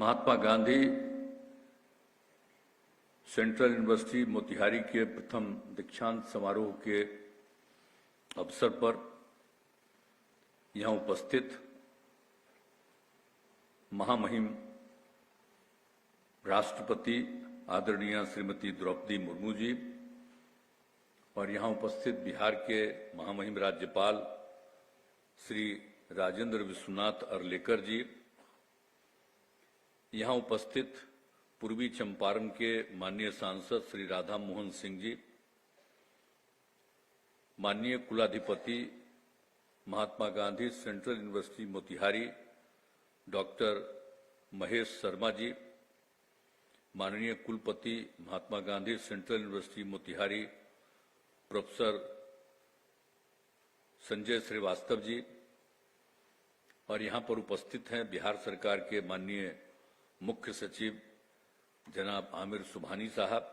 महात्मा Gandhi central university Motihari के प्रथम दीक्षांत समारोह के अवसर पर यहां उपस्थित महामहिम राष्ट्रपति आदरणीय श्रीमती द्रौपदी मुर्मू जी और यहां उपस्थित बिहार के महामहिम राज्यपाल श्री राजेंद्र विश्वनाथ अर्लेकर जी, यहां उपस्थित पूर्वी चंपारण के माननीय सांसद श्री राधा मोहन सिंह जी, माननीय कुलाधिपति Mahatma Gandhi central university Motihari doctor Mahesh Sharma ji, माननीय कुलपति Mahatma Gandhi central university Motihari professor Sanjay Srivastava ji और यहां पर उपस्थित हैं बिहार सरकार के माननीय मुख्य सचिव जनाब आमिर सुबहानी साहब,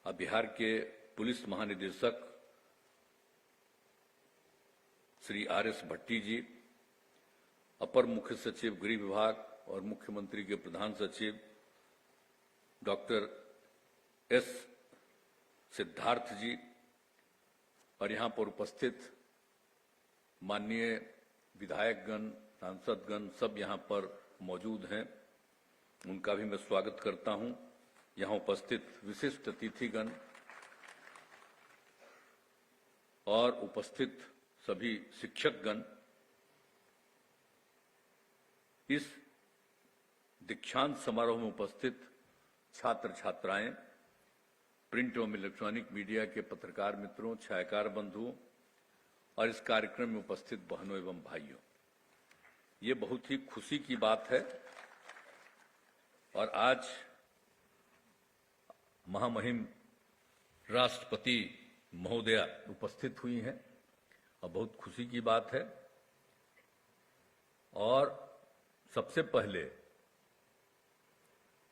बिहार के पुलिस महानिदेशक श्री आर.एस. भट्टी जी, अपर मुख्य सचिव गृह विभाग और मुख्यमंत्री के प्रधान सचिव डॉक्टर एस. सिद्धार्थ जी और यहां पर उपस्थित माननीय विधायकगण, सांसदगण सब यहां पर मौजूद हैं, उनका भी मैं स्वागत करता हूं। यहां उपस्थित विशिष्ट अतिथिगण और उपस्थित सभी शिक्षकगण, इस दीक्षांत समारोह में उपस्थित छात्र छात्राएं, प्रिंट एवं इलेक्ट्रॉनिक मीडिया के पत्रकार मित्रों, छायाकार बंधुओं और इस कार्यक्रम में उपस्थित बहनों एवं भाइयों, ये बहुत ही खुशी की बात है और आज महामहिम राष्ट्रपति महोदया उपस्थित हुई हैं और बहुत खुशी की बात है। और सबसे पहले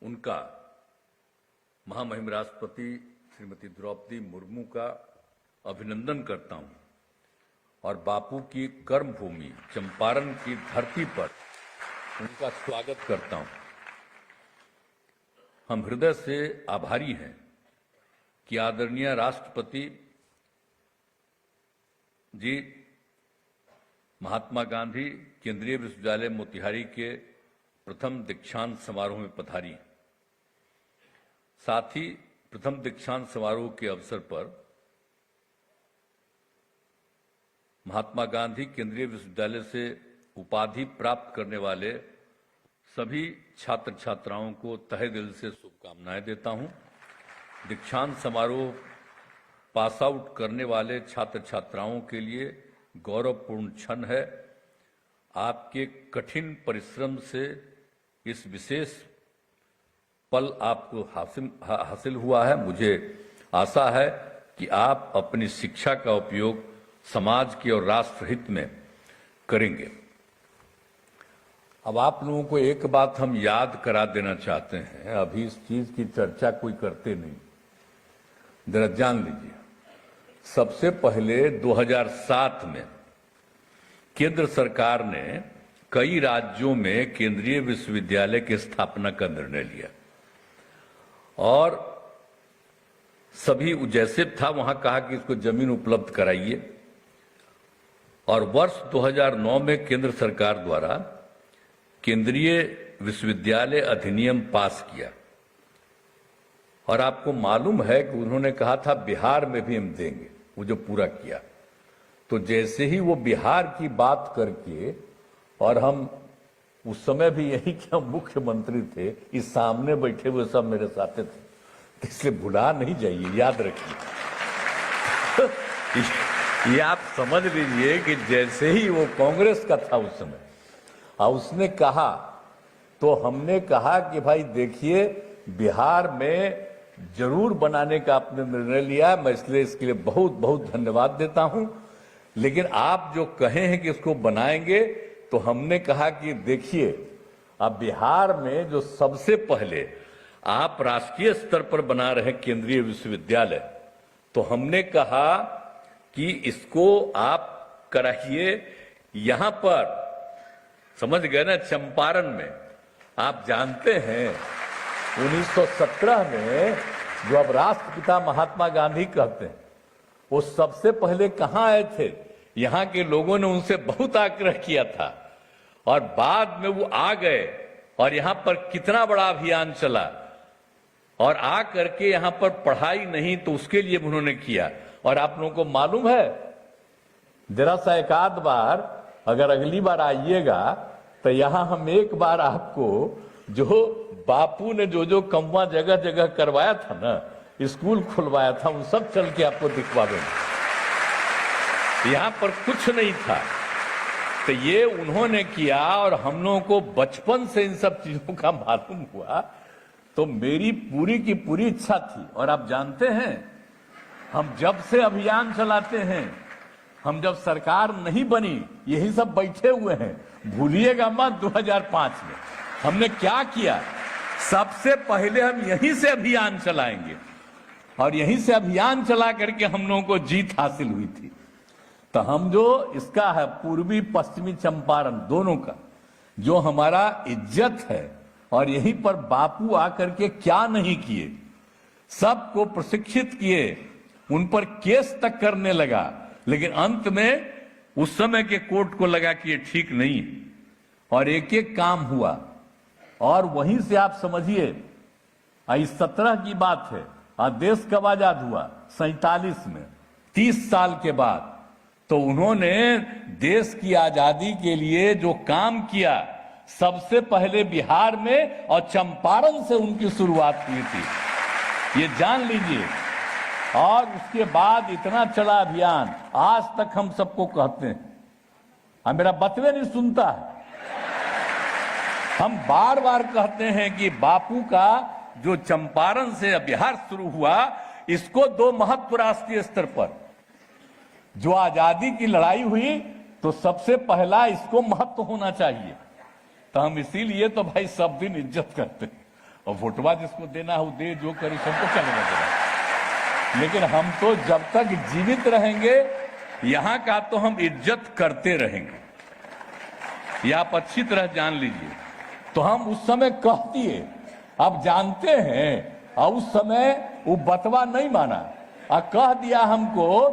उनका महामहिम राष्ट्रपति श्रीमती द्रौपदी मुर्मू का अभिनंदन करता हूं और बापू की कर्मभूमि चंपारण की धरती पर उनका स्वागत करता हूं। हम हृदय से आभारी हैं कि आदरणीय राष्ट्रपति जी महात्मा गांधी केंद्रीय विश्वविद्यालय मोतिहारी के प्रथम दीक्षांत समारोह में पधारी। साथ ही प्रथम दीक्षांत समारोह के अवसर पर महात्मा गांधी केंद्रीय विश्वविद्यालय से उपाधि प्राप्त करने वाले सभी छात्र छात्राओं को तहे दिल से शुभकामनाएं देता हूं। दीक्षांत समारोह पास आउट करने वाले छात्र छात्राओं के लिए गौरवपूर्ण क्षण है। आपके कठिन परिश्रम से इस विशेष पल आपको हासिल हुआ है। मुझे आशा है कि आप अपनी शिक्षा का उपयोग समाज के और राष्ट्र हित में करेंगे। अब आप लोगों को एक बात हम याद करा देना चाहते हैं, अभी इस चीज की चर्चा कोई करते नहीं, जरा जान लीजिए। सबसे पहले 2007 में केंद्र सरकार ने कई राज्यों में केंद्रीय विश्वविद्यालय की स्थापना का निर्णय लिया और सभी जैसे था वहां कहा कि इसको जमीन उपलब्ध कराइए और वर्ष 2009 में केंद्र सरकार द्वारा केंद्रीय विश्वविद्यालय अधिनियम पास किया और आपको मालूम है कि उन्होंने कहा था बिहार में भी हम देंगे, वो जो पूरा किया। तो जैसे ही वो बिहार की बात करके, और हम उस समय भी यही कि हम मुख्यमंत्री थे, इस सामने बैठे हुए सब मेरे साथ थे, इसलिए भुला नहीं जाइए, याद रखिए। ये आप समझ लीजिए कि जैसे ही वो कांग्रेस का था उस समय और उसने कहा तो हमने कहा कि भाई देखिए बिहार में जरूर बनाने का आपने निर्णय लिया, मैं इसलिए इसके लिए बहुत बहुत धन्यवाद देता हूं। लेकिन आप जो कहे हैं कि इसको बनाएंगे, तो हमने कहा कि देखिए अब बिहार में जो सबसे पहले आप राष्ट्रीय स्तर पर बना रहे केंद्रीय विश्वविद्यालय, तो हमने कहा कि इसको आप कराइए। यहां पर समझ गए ना, चंपारण में आप जानते हैं 1917 में जो अब राष्ट्रपिता महात्मा गांधी कहते हैं, वो सबसे पहले कहां आए थे? यहां के लोगों ने उनसे बहुत आग्रह किया था और बाद में वो आ गए और यहां पर कितना बड़ा अभियान चला और आ करके यहां पर पढ़ाई नहीं तो उसके लिए उन्होंने किया। और आप लोगों को मालूम है, जरा सा एक आध बार अगर अगली बार आइएगा तो यहां हम एक बार आपको जो बापू ने जो कमवा जगह जगह करवाया था ना, स्कूल खुलवाया था, उन सब चल के आपको दिखवा देंगे। यहां पर कुछ नहीं था तो ये उन्होंने किया और हम लोगों को बचपन से इन सब चीजों का मालूम हुआ। तो मेरी पूरी की पूरी इच्छा थी। और आप जानते हैं, हम जब से अभियान चलाते हैं, हम जब सरकार नहीं बनी यही सब बैठे हुए हैं, भूलिएगा मत 2005 में हमने क्या किया। सबसे पहले हम यहीं से अभियान चलाएंगे और यहीं से अभियान चला करके हम लोगों को जीत हासिल हुई थी। तो हम जो इसका है पूर्वी पश्चिमी चंपारण दोनों का जो हमारा इज्जत है, और यहीं पर बापू आकर के क्या नहीं किए, सबको प्रशिक्षित किए, उन पर केस तक करने लगा, लेकिन अंत में उस समय के कोर्ट को लगा कि ये ठीक नहीं है और एक एक काम हुआ। और वहीं से आप समझिए 17 की बात है और देश कब आजाद हुआ? 47 में, 30 साल के बाद। तो उन्होंने देश की आजादी के लिए जो काम किया, सबसे पहले बिहार में और चंपारण से उनकी शुरुआत हुई थी, ये जान लीजिए। और उसके बाद इतना चला अभियान, आज तक हम सबको कहते हैं, मेरा बतवे नहीं सुनता है, हम बार बार कहते हैं कि बापू का जो चंपारण से बिहार शुरू हुआ, इसको दो महत्व राष्ट्रीय स्तर पर जो आजादी की लड़ाई हुई तो सबसे पहला इसको महत्व होना चाहिए। तो हम इसीलिए तो भाई सब दिन इज्जत करते हैं, और वोटवा जिसको देना हो दे, जो करे सबको चलेगा देना। लेकिन हम तो जब तक जीवित रहेंगे यहां का तो हम इज्जत करते रहेंगे, ये आप अच्छी तरह जान लीजिए। तो हम उस समय कह दिए, आप जानते हैं, और उस समय वो बतवा नहीं माना और कह दिया हमको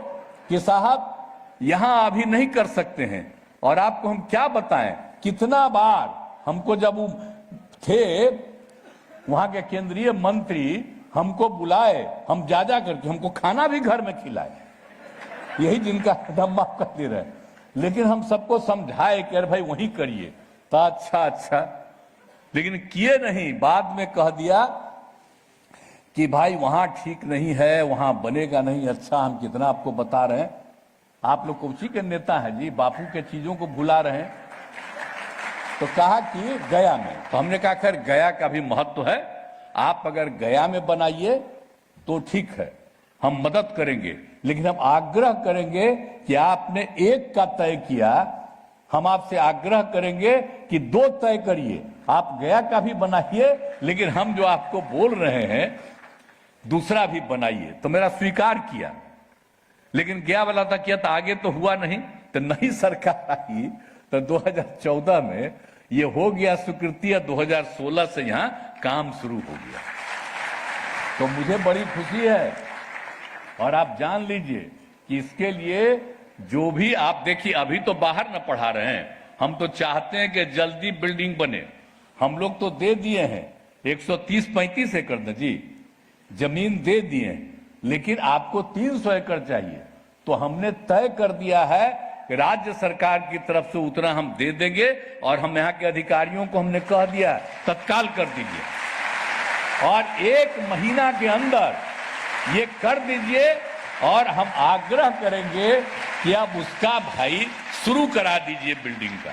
कि साहब यहां अभी नहीं कर सकते हैं। और आपको हम क्या बताएं, कितना बार हमको जब वो थे वहां के केंद्रीय मंत्री हमको बुलाए, हम जा करके हमको खाना भी घर में खिलाए, यही जिनका दम माफ कर दे रहे। लेकिन हम सबको समझाए कि अरे भाई वहीं करिए, तो अच्छा, लेकिन किए नहीं। बाद में कह दिया कि भाई वहां ठीक नहीं है, वहां बनेगा नहीं। अच्छा, हम कितना आपको बता रहे हैं, आप लोग उसी के नेता हैं जी, बापू के चीजों को भुला रहे हैं। तो कहा कि गया में, तो हमने कहा खैर गया का भी महत्व है, आप अगर गया में बनाइए तो ठीक है, हम मदद करेंगे, लेकिन हम आग्रह करेंगे कि आपने एक का तय किया, हम आपसे आग्रह करेंगे कि 2 तय करिए। आप गया का भी बनाइए, लेकिन हम जो आपको बोल रहे हैं दूसरा भी बनाइए। तो मेरा स्वीकार किया, लेकिन गया वाला था किया, तो आगे तो हुआ नहीं। तो नई सरकार आई तो 2014 में ये हो गया स्वीकृति, 2016 से यहां काम शुरू हो गया। तो मुझे बड़ी खुशी है। और आप जान लीजिए कि इसके लिए जो भी आप देखिए, अभी तो बाहर न पढ़ा रहे हैं, हम तो चाहते हैं कि जल्दी बिल्डिंग बने। हम लोग तो दे दिए हैं 130-35 एकड़ जी जमीन दे दिए, लेकिन आपको 300 एकड़ चाहिए। तो हमने तय कर दिया है कि राज्य सरकार की तरफ से उतना हम दे देंगे, और हम यहाँ के अधिकारियों को हमने कह दिया तत्काल कर दीजिए, और 1 महीना के अंदर ये कर दीजिए। और हम आग्रह करेंगे कि आप उसका भाई शुरू करा दीजिए बिल्डिंग का।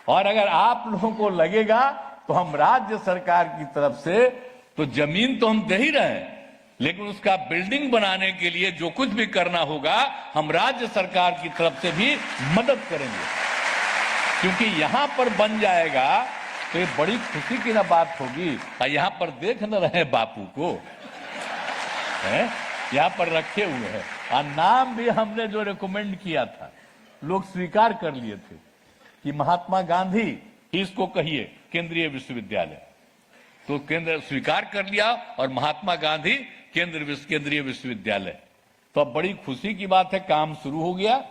और अगर आप लोगों को लगेगा तो हम राज्य सरकार की तरफ से तो जमीन तो हम दे ही रहे हैं, लेकिन उसका बिल्डिंग बनाने के लिए जो कुछ भी करना होगा हम राज्य सरकार की तरफ से भी मदद करेंगे, क्योंकि यहां पर बन जाएगा तो ये बड़ी खुशी की ना बात होगी। यहां पर देख न रहे बापू को, यहां पर रखे हुए हैं, और नाम भी हमने जो रिकमेंड किया था लोग स्वीकार कर लिए थे कि महात्मा गांधी इसको कहिए, केंद्रीय विश्वविद्यालय, तो केंद्र स्वीकार कर लिया और महात्मा गांधी केंद्रीय विश्वविद्यालय। तो अब बड़ी खुशी की बात है, काम शुरू हो गया।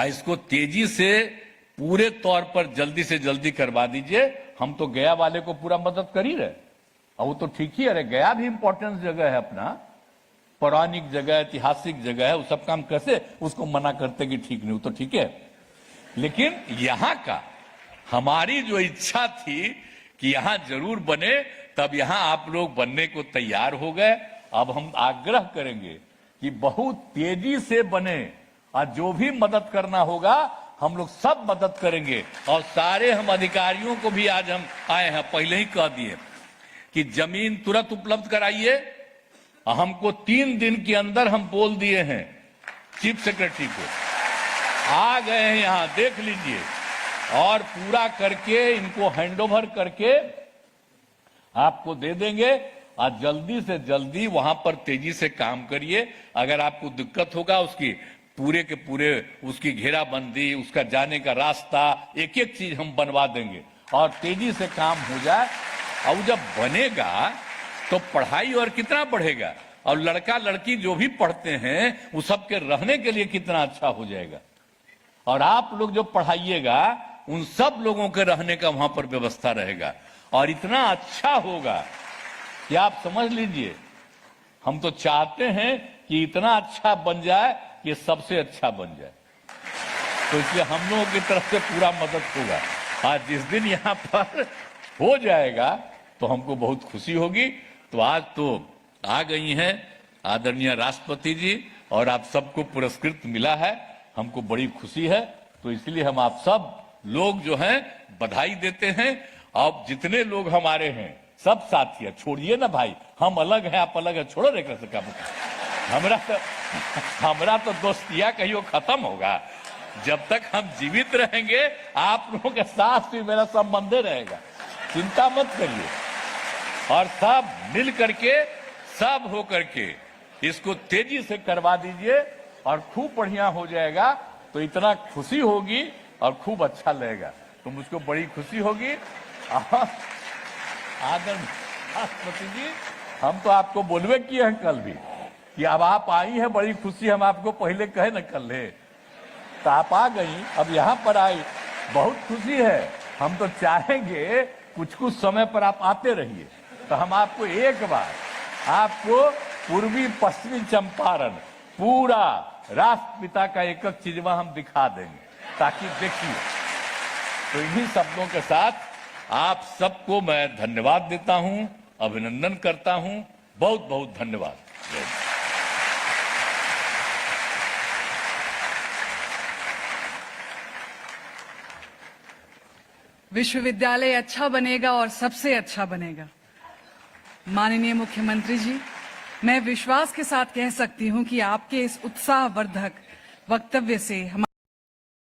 इसको तेजी से पूरे तौर पर जल्दी से जल्दी करवा दीजिए। हम तो गया वाले को पूरा मदद कर ही रहे, और वो तो ठीक ही है, गया भी इंपॉर्टेंट जगह है, अपना पौराणिक जगह, ऐतिहासिक जगह है, वो सब काम कैसे उसको मना करते कि ठीक नहीं, वो तो ठीक है। लेकिन यहां का हमारी जो इच्छा थी कि यहां जरूर बने, तब यहां आप लोग बनने को तैयार हो गए। अब हम आग्रह करेंगे कि बहुत तेजी से बने, और जो भी मदद करना होगा हम लोग सब मदद करेंगे। और सारे हम अधिकारियों को भी आज हम आए हैं, पहले ही कह दिए कि जमीन तुरंत उपलब्ध कराइए। हमको 3 दिन के अंदर हम बोल दिए हैं चीफ सेक्रेटरी को, आ गए हैं यहां, देख लीजिए, और पूरा करके इनको हैंडओवर करके आपको दे देंगे। और जल्दी से जल्दी वहां पर तेजी से काम करिए। अगर आपको दिक्कत होगा, उसकी पूरे के पूरे उसकी घेराबंदी, उसका जाने का रास्ता, एक एक चीज हम बनवा देंगे और तेजी से काम हो जाए। और जब बनेगा तो पढ़ाई और कितना बढ़ेगा, और लड़का लड़की जो भी पढ़ते हैं वो सबके रहने के लिए कितना अच्छा हो जाएगा। और आप लोग जो पढ़ाइएगा उन सब लोगों के रहने का वहां पर व्यवस्था रहेगा, और इतना अच्छा होगा कि आप समझ लीजिए। हम तो चाहते हैं कि इतना अच्छा बन जाए कि सबसे अच्छा बन जाए, तो इसलिए हम लोगों की तरफ से पूरा मदद होगा। आज जिस दिन यहां पर हो जाएगा तो हमको बहुत खुशी होगी। तो आज तो आ गई हैं आदरणीय राष्ट्रपति जी, और आप सबको पुरस्कृत मिला है, हमको बड़ी खुशी है। तो इसलिए हम आप सब लोग जो हैं बधाई देते हैं। अब जितने लोग हमारे हैं सब साथी है, छोड़िए ना भाई, हम अलग हैं आप अलग है, छोड़ो रे कर सका। हमरा तो दोस्तिया कहियो खत्म होगा, जब तक हम जीवित रहेंगे आप लोगों के साथ भी मेरा संबंध रहेगा, चिंता मत करिए। और सब मिल करके, सब हो करके इसको तेजी से करवा दीजिए, और खूब बढ़िया हो जाएगा। तो इतना खुशी होगी और खूब अच्छा लगेगा, तो मुझको बड़ी खुशी होगी। आदरणीय राष्ट्रपति जी, हम तो आपको बोलवे किए हैं कल भी कि अब आप आई हैं, बड़ी खुशी, हम आपको पहले कहे न कल है, तो आप आ गई, अब यहाँ पर आई, बहुत खुशी है। हम तो चाहेंगे कुछ कुछ समय पर आप आते रहिए, तो हम आपको एक बार आपको पूर्वी पश्चिमी चंपारण पूरा राष्ट्रपिता का एक एक चीजवा हम दिखा देंगे, ताकि देखिए। तो इन्हीं शब्दों के साथ आप सबको मैं धन्यवाद देता हूं, अभिनंदन करता हूं, बहुत बहुत धन्यवाद। विश्वविद्यालय अच्छा बनेगा और सबसे अच्छा बनेगा। माननीय मुख्यमंत्री जी, मैं विश्वास के साथ कह सकती हूं कि आपके इस उत्साहवर्धक वक्तव्य से